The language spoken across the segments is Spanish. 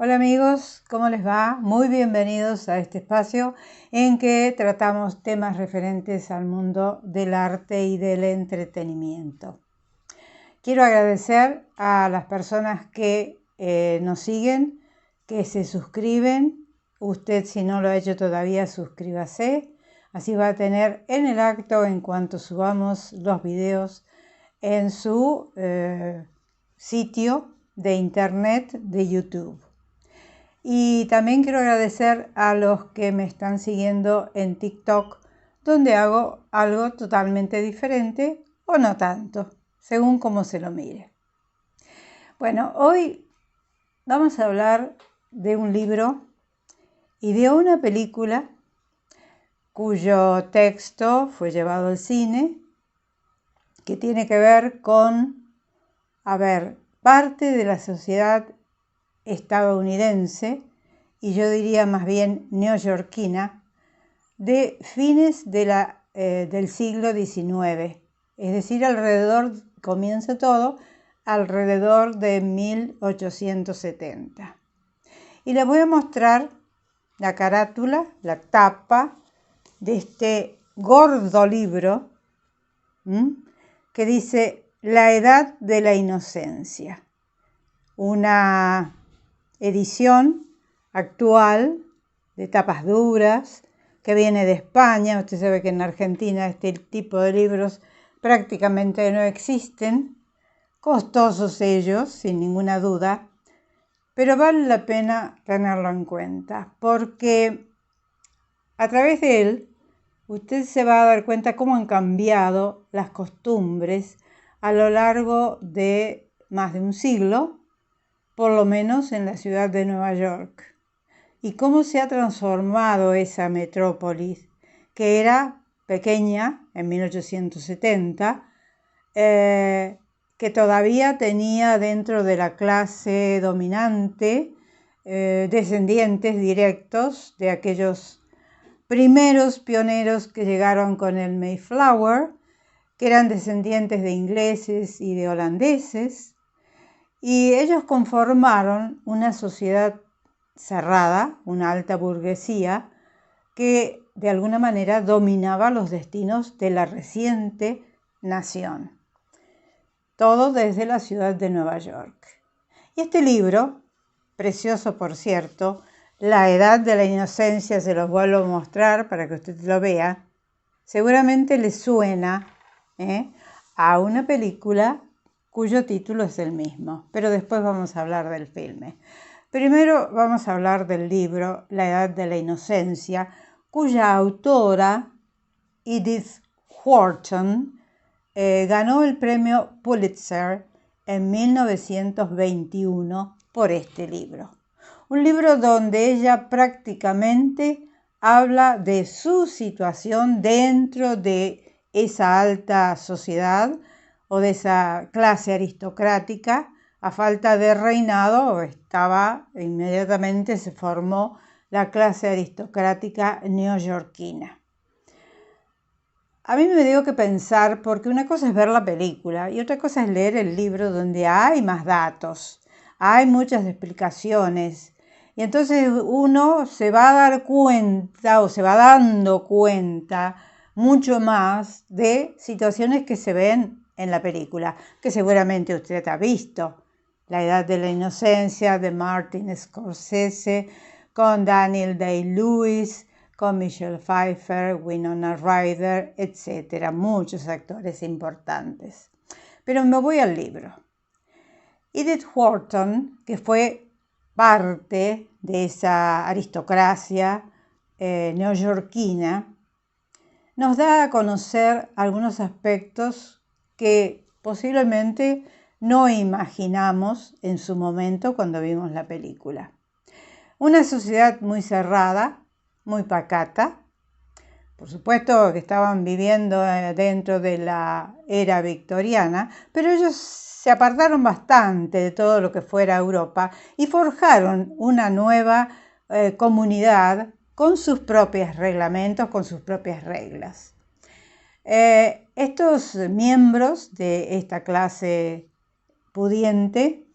Hola amigos, ¿cómo les va? Muy bienvenidos a este espacio en que tratamos temas referentes al mundo del arte y del entretenimiento. Quiero agradecer a las personas que nos siguen, que se suscriben. Usted, si no lo ha hecho todavía, suscríbase. Así va a tener en el acto, en cuanto subamos los videos, en su sitio de internet de YouTube. Y también quiero agradecer a los que me están siguiendo en TikTok, donde hago algo totalmente diferente o no tanto, según cómo se lo mire. Bueno, hoy vamos a hablar de un libro y de una película cuyo texto fue llevado al cine, que tiene que ver con, parte de la sociedad estadounidense, y yo diría más bien neoyorquina, de fines del siglo XIX. Es decir, comienza todo alrededor de 1870. Y les voy a mostrar la carátula, la tapa de este gordo libro, que dice La Edad de la Inocencia. Una edición actual de tapas duras que viene de España. Usted sabe que en Argentina este tipo de libros prácticamente no existen, costosos ellos, sin ninguna duda, pero vale la pena tenerlo en cuenta porque a través de él usted se va a dar cuenta cómo han cambiado las costumbres a lo largo de más de un siglo, por lo menos en la ciudad de Nueva York, y cómo se ha transformado esa metrópolis, que era pequeña en 1870, que todavía tenía dentro de la clase dominante descendientes directos de aquellos primeros pioneros que llegaron con el Mayflower, que eran descendientes de ingleses y de holandeses, y ellos conformaron una sociedad cerrada, una alta burguesía, que de alguna manera dominaba los destinos de la reciente nación. Todo desde la ciudad de Nueva York. Y este libro, precioso por cierto, La Edad de la Inocencia, se los vuelvo a mostrar para que usted lo vea, seguramente le suena a una película cuyo título es el mismo, pero después vamos a hablar del filme. Primero vamos a hablar del libro La Edad de la Inocencia, cuya autora, Edith Wharton, ganó el premio Pulitzer en 1921 por este libro. Un libro donde ella prácticamente habla de su situación dentro de esa alta sociedad o de esa clase aristocrática. A falta de reinado, inmediatamente se formó la clase aristocrática neoyorquina. A mí me dio que pensar, porque una cosa es ver la película y otra cosa es leer el libro, donde hay más datos, hay muchas explicaciones. Y entonces uno se va a dar cuenta o se va dando cuenta mucho más de situaciones que se ven en la película, que seguramente usted ha visto. La Edad de la Inocencia de Martin Scorsese, con Daniel Day-Lewis, con Michelle Pfeiffer, Winona Ryder, etc. Muchos actores importantes. Pero me voy al libro. Edith Wharton, que fue parte de esa aristocracia neoyorquina, nos da a conocer algunos aspectos que posiblemente no imaginamos en su momento cuando vimos la película. Una sociedad muy cerrada, muy pacata. Por supuesto que estaban viviendo dentro de la era victoriana, pero ellos se apartaron bastante de todo lo que fuera Europa y forjaron una nueva comunidad con sus propios reglamentos, con sus propias reglas. Estos miembros de esta clase pudiente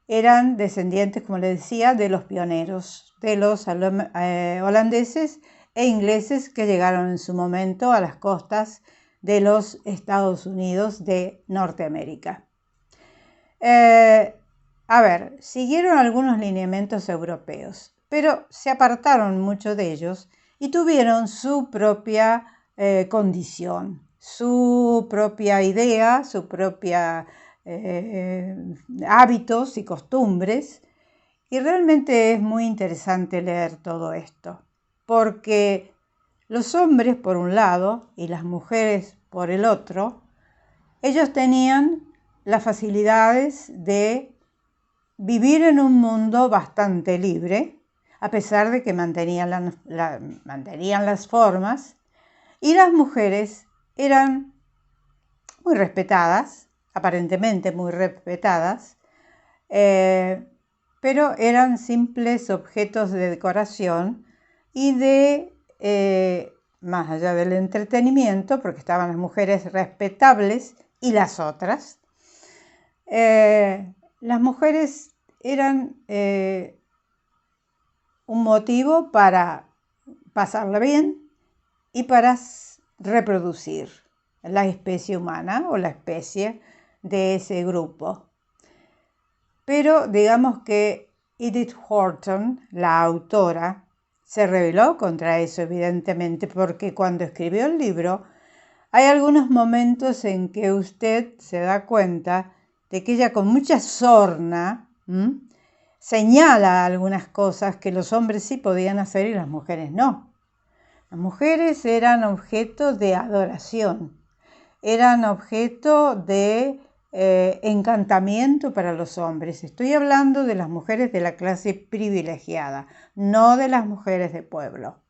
eran descendientes, como les decía, de los pioneros, de los holandeses e ingleses que llegaron en su momento a las costas de los Estados Unidos de Norteamérica. Siguieron algunos lineamientos europeos, pero se apartaron muchos de ellos y tuvieron su propia condición, su propia idea, su propia hábitos y costumbres. Y realmente es muy interesante leer todo esto, porque los hombres por un lado y las mujeres por el otro, ellos tenían las facilidades de vivir en un mundo bastante libre, a pesar de que mantenían las formas, y las mujeres eran muy respetadas, aparentemente muy respetadas, pero eran simples objetos de decoración y más allá del entretenimiento, porque estaban las mujeres respetables y las otras. Las mujeres eran un motivo para pasarla bien y para reproducir la especie humana o la especie de ese grupo. Pero digamos que Edith Wharton, la autora, se rebeló contra eso, evidentemente, porque cuando escribió el libro hay algunos momentos en que usted se da cuenta de que ella con mucha sorna señala algunas cosas que los hombres sí podían hacer y las mujeres no. Las mujeres eran objeto de adoración, eran objeto de encantamiento para los hombres. Estoy hablando de las mujeres de la clase privilegiada, no de las mujeres de pueblo.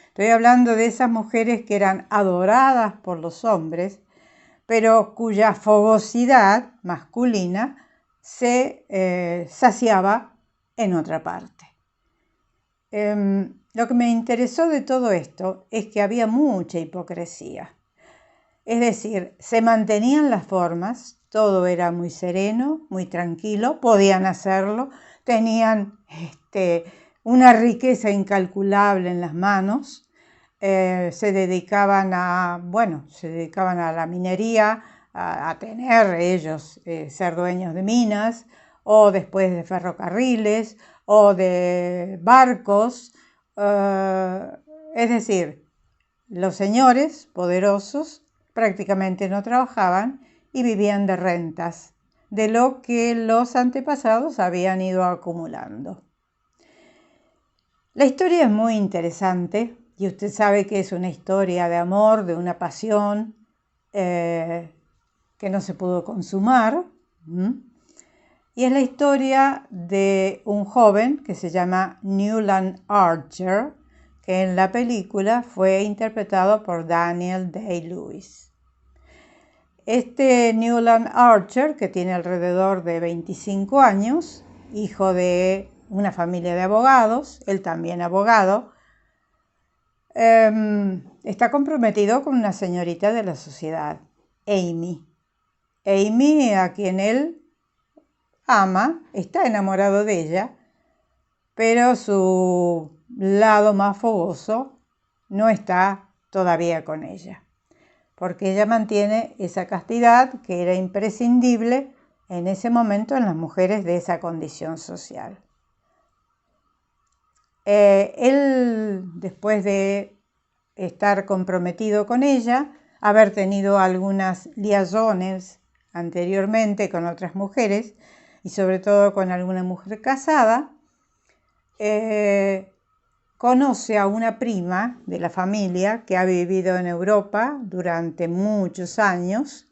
Estoy hablando de esas mujeres que eran adoradas por los hombres, pero cuya fogosidad masculina se saciaba en otra parte. Lo que me interesó de todo esto es que había mucha hipocresía. Es decir, se mantenían las formas, todo era muy sereno, muy tranquilo, podían hacerlo, tenían una riqueza incalculable en las manos, se dedicaban a la minería, a tener ellos, ser dueños de minas, o después de ferrocarriles, o de barcos, es decir, los señores poderosos prácticamente no trabajaban y vivían de rentas, de lo que los antepasados habían ido acumulando. La historia es muy interesante y usted sabe que es una historia de amor, de una pasión que no se pudo consumar. Y es la historia de un joven que se llama Newland Archer, que en la película fue interpretado por Daniel Day-Lewis. Este Newland Archer, que tiene alrededor de 25 años, hijo de una familia de abogados, él también abogado, está comprometido con una señorita de la sociedad, Amy. Amy, a quien él ama, está enamorado de ella, pero su lado más fogoso no está todavía con ella, porque ella mantiene esa castidad que era imprescindible en ese momento en las mujeres de esa condición social. Él, después de estar comprometido con ella, haber tenido algunas liazones anteriormente con otras mujeres y sobre todo con alguna mujer casada, conoce a una prima de la familia que ha vivido en Europa durante muchos años,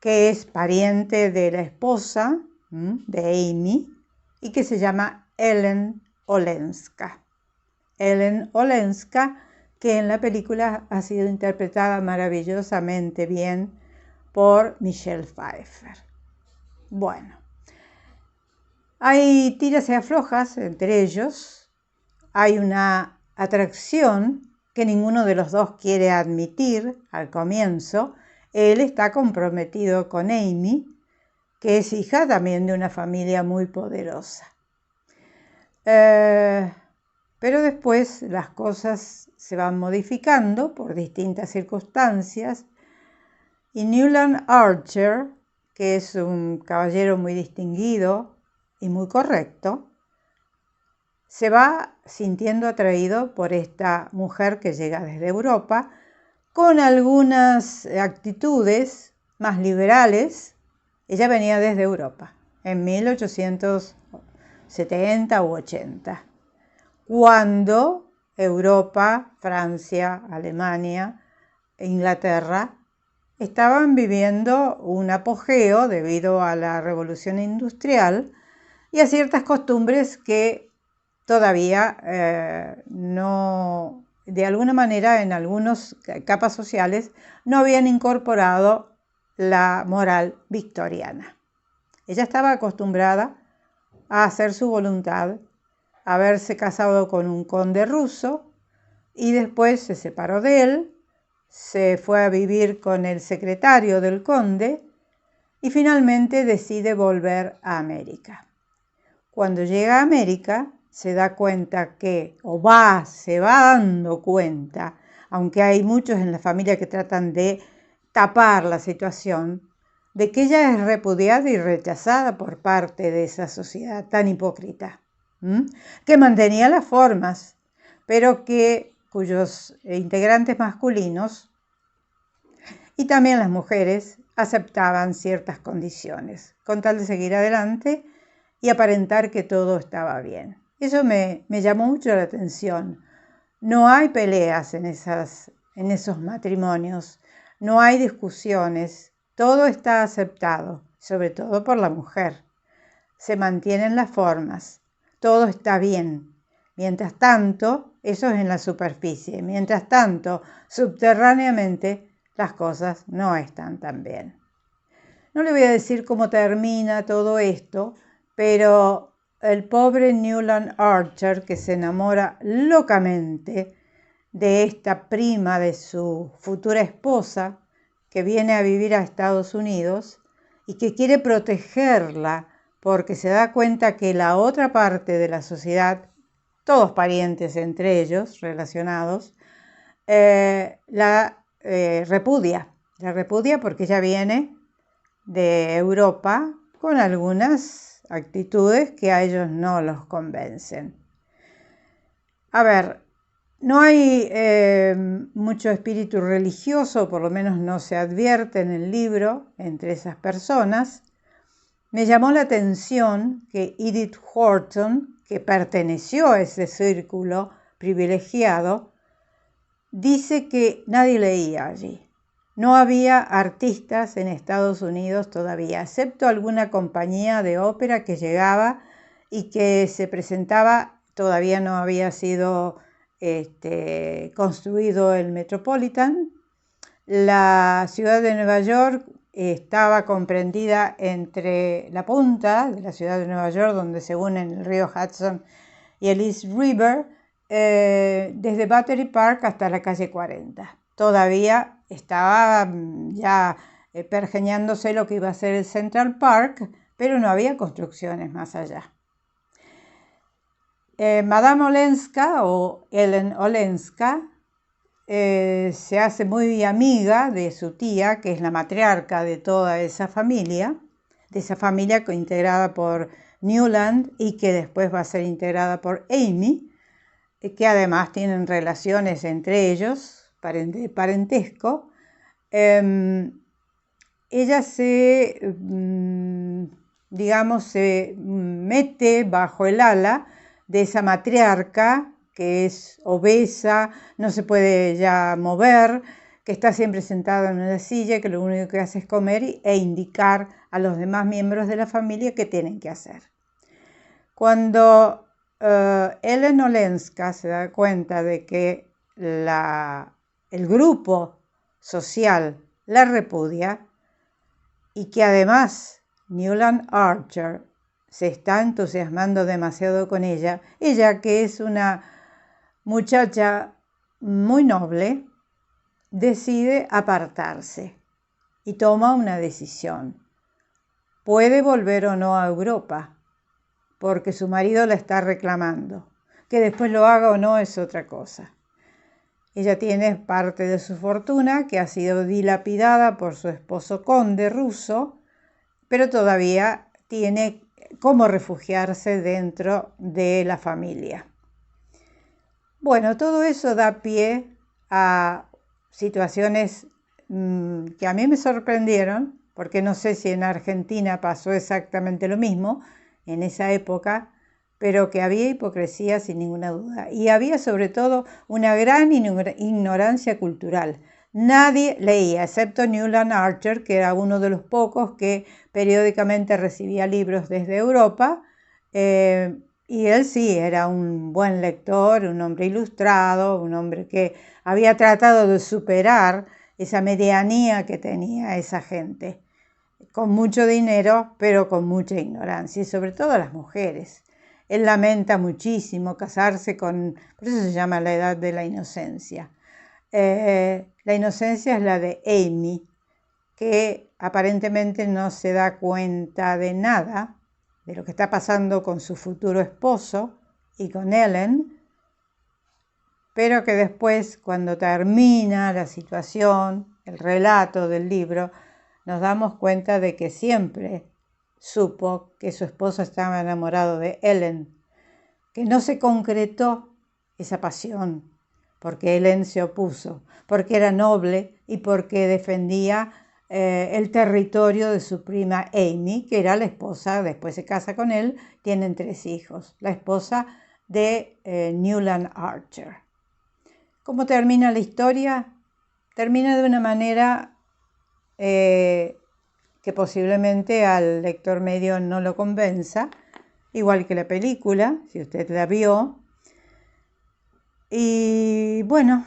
que es pariente de la esposa de Amy y que se llama Ellen Olenska. Ellen Olenska, que en la película ha sido interpretada maravillosamente bien por Michelle Pfeiffer. Bueno, hay tiras y aflojas entre ellos, hay una atracción que ninguno de los dos quiere admitir al comienzo. Él está comprometido con Amy, que es hija también de una familia muy poderosa. Pero después las cosas se van modificando por distintas circunstancias y Newland Archer, que es un caballero muy distinguido y muy correcto, se va sintiendo atraído por esta mujer que llega desde Europa con algunas actitudes más liberales. Ella venía desde Europa en 1870 u 80, cuando Europa, Francia, Alemania e Inglaterra estaban viviendo un apogeo debido a la revolución industrial y a ciertas costumbres que todavía no, de alguna manera, en algunas capas sociales no habían incorporado la moral victoriana. Ella estaba acostumbrada a hacer su voluntad, a haberse casado con un conde ruso y después se separó de él, se fue a vivir con el secretario del conde y finalmente decide volver a América. Cuando llega a América se da cuenta que, se va dando cuenta, aunque hay muchos en la familia que tratan de tapar la situación, de que ella es repudiada y rechazada por parte de esa sociedad tan hipócrita, que mantenía las formas, pero cuyos integrantes masculinos y también las mujeres aceptaban ciertas condiciones, con tal de seguir adelante y aparentar que todo estaba bien. Eso me llamó mucho la atención. No hay peleas en esos matrimonios, no hay discusiones, todo está aceptado, sobre todo por la mujer. Se mantienen las formas, todo está bien. Mientras tanto, eso es en la superficie, mientras tanto, subterráneamente, las cosas no están tan bien. No le voy a decir cómo termina todo esto, pero el pobre Newland Archer, que se enamora locamente de esta prima de su futura esposa, que viene a vivir a Estados Unidos y que quiere protegerla porque se da cuenta que la otra parte de la sociedad, todos parientes entre ellos, relacionados, la repudia porque ella viene de Europa con algunas actitudes que a ellos no los convencen. A ver, no hay mucho espíritu religioso, por lo menos no se advierte en el libro, entre esas personas. Me llamó la atención que Edith Wharton, que perteneció a ese círculo privilegiado, dice que nadie leía allí. No había artistas en Estados Unidos todavía, excepto alguna compañía de ópera que llegaba y que se presentaba. Todavía no había sido construido el Metropolitan. La ciudad de Nueva York estaba comprendida entre la punta de la ciudad de Nueva York, donde se unen el río Hudson y el East River, desde Battery Park hasta la calle 40. Todavía estaba ya pergeñándose lo que iba a ser el Central Park, pero no había construcciones más allá. Madame Olenska o Ellen Olenska se hace muy amiga de su tía, que es la matriarca de toda esa familia integrada por Newland y que después va a ser integrada por Amy, que además tienen relaciones entre ellos, parentesco. Ella se mete bajo el ala de esa matriarca que es obesa, no se puede ya mover, que está siempre sentada en una silla, que lo único que hace es comer e indicar a los demás miembros de la familia qué tienen que hacer. Cuando Ellen Olenska se da cuenta de que el grupo social la repudia y que además Newland Archer se está entusiasmando demasiado con ella que es una muchacha muy noble, decide apartarse y toma una decisión. puede volver o no a Europa, porque su marido la está reclamando. Que después lo haga o no es otra cosa. Ella tiene parte de su fortuna que ha sido dilapidada por su esposo conde ruso, pero todavía tiene cómo refugiarse dentro de la familia. Bueno, todo eso da pie a situaciones que a mí me sorprendieron, porque no sé si en Argentina pasó exactamente lo mismo en esa época, pero que había hipocresía sin ninguna duda. Y había sobre todo una gran ignorancia cultural. Nadie leía, excepto Newland Archer, que era uno de los pocos que periódicamente recibía libros desde Europa. Y él sí, era un buen lector, un hombre ilustrado, un hombre que había tratado de superar esa medianía que tenía esa gente, con mucho dinero, pero con mucha ignorancia, y sobre todo las mujeres. Él lamenta muchísimo casarse con, por eso se llama la edad de la inocencia. La inocencia es la de Amy, que aparentemente no se da cuenta de nada, de lo que está pasando con su futuro esposo y con Ellen, pero que después, cuando termina la situación, el relato del libro, nos damos cuenta de que siempre supo que su esposo estaba enamorado de Ellen, que no se concretó esa pasión, porque Ellen se opuso, porque era noble y porque defendía el territorio de su prima Amy, que era la esposa, después se casa con él, tienen 3 hijos, la esposa de Newland Archer. ¿Cómo termina la historia? Termina de una manera que posiblemente al lector medio no lo convenza, igual que la película, si usted la vio. Y bueno,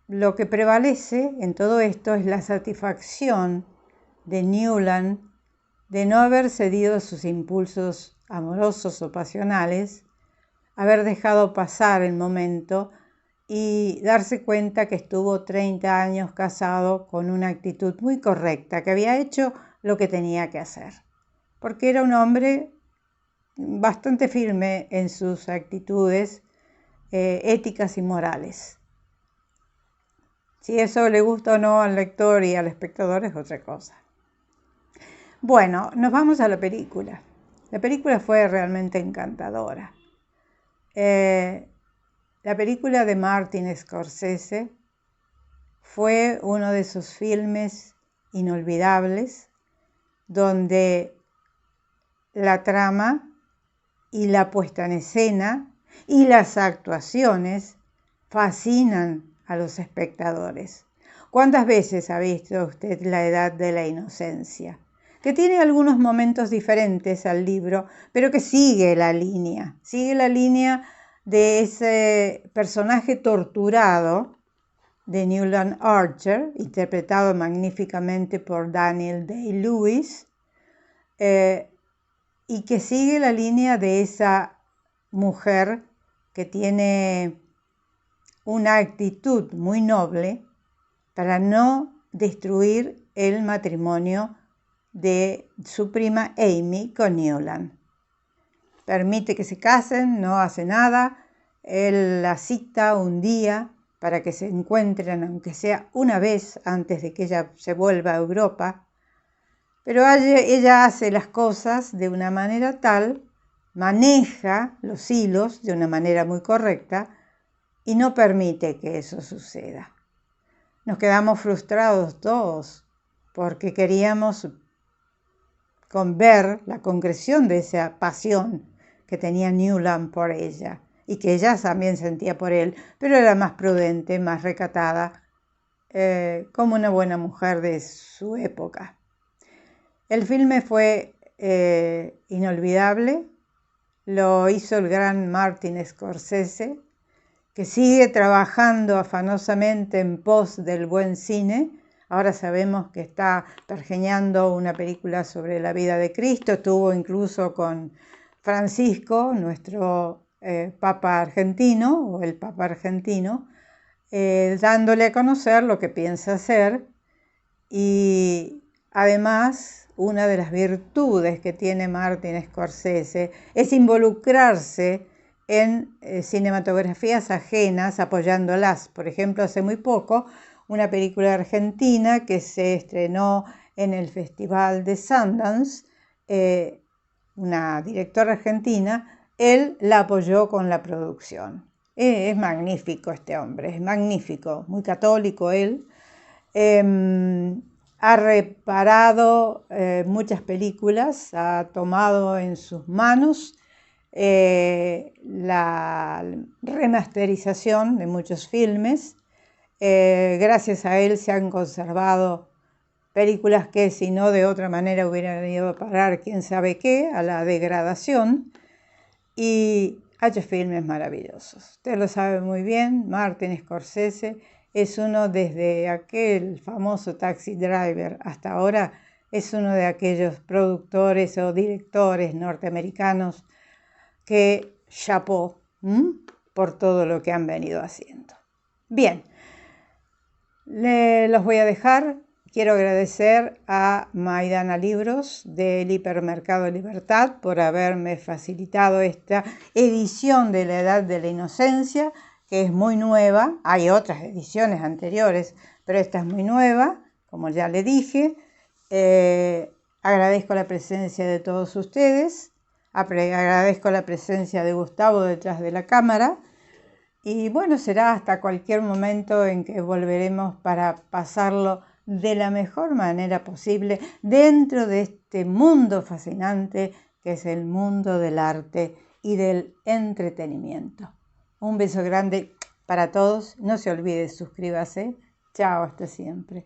lo que prevalece en todo esto es la satisfacción de Newland de no haber cedido a sus impulsos amorosos o pasionales, haber dejado pasar el momento y darse cuenta que estuvo 30 años casado con una actitud muy correcta, que había hecho lo que tenía que hacer, porque era un hombre bastante firme en sus actitudes éticas y morales. Si eso le gusta o no al lector y al espectador es otra cosa. Bueno, nos vamos a la película. La película fue realmente encantadora. La película de Martin Scorsese fue uno de esos filmes inolvidables donde la trama y la puesta en escena y las actuaciones fascinan a los espectadores. ¿Cuántas veces ha visto usted La edad de la inocencia? Que tiene algunos momentos diferentes al libro, pero que sigue la línea de ese personaje torturado de Newland Archer, interpretado magníficamente por Daniel Day-Lewis, y que sigue la línea de esa mujer que tiene una actitud muy noble para no destruir el matrimonio de su prima Amy con Newland. Permite que se casen, no hace nada, él la cita un día para que se encuentren, aunque sea una vez antes de que ella se vuelva a Europa, pero ella hace las cosas de una manera tal, maneja los hilos de una manera muy correcta y no permite que eso suceda. Nos quedamos frustrados todos porque queríamos ver la concreción de esa pasión que tenía Newland por ella y que ella también sentía por él, pero era más prudente, más recatada, como una buena mujer de su época. El filme fue inolvidable, lo hizo el gran Martin Scorsese, que sigue trabajando afanosamente en pos del buen cine. Ahora sabemos que está pergeñando una película sobre la vida de Cristo, estuvo incluso con Francisco, nuestro Papa argentino, o el Papa argentino, dándole a conocer lo que piensa hacer y además una de las virtudes que tiene Martin Scorsese, es involucrarse en cinematografías ajenas, apoyándolas. Por ejemplo, hace muy poco, una película argentina que se estrenó en el Festival de Sundance, una directora argentina, él la apoyó con la producción. Es magnífico este hombre, es magnífico, muy católico él. Ha reparado muchas películas, ha tomado en sus manos la remasterización de muchos filmes. Gracias a él se han conservado películas que si no de otra manera hubieran ido a parar quién sabe qué, a la degradación, y ha hecho filmes maravillosos. Usted lo sabe muy bien, Martin Scorsese es uno, desde aquel famoso Taxi Driver hasta ahora, es uno de aquellos productores o directores norteamericanos que chapó por todo lo que han venido haciendo. Bien, los voy a dejar. Quiero agradecer a Maidana Libros del Hipermercado Libertad por haberme facilitado esta edición de La Edad de la Inocencia, que es muy nueva. Hay otras ediciones anteriores, pero esta es muy nueva, como ya le dije. Agradezco la presencia de todos ustedes. Agradezco la presencia de Gustavo detrás de la cámara. Y bueno, será hasta cualquier momento en que volveremos para pasarlo de la mejor manera posible dentro de este mundo fascinante que es el mundo del arte y del entretenimiento. Un beso grande para todos. No se olvide, suscríbase. Chao, hasta siempre.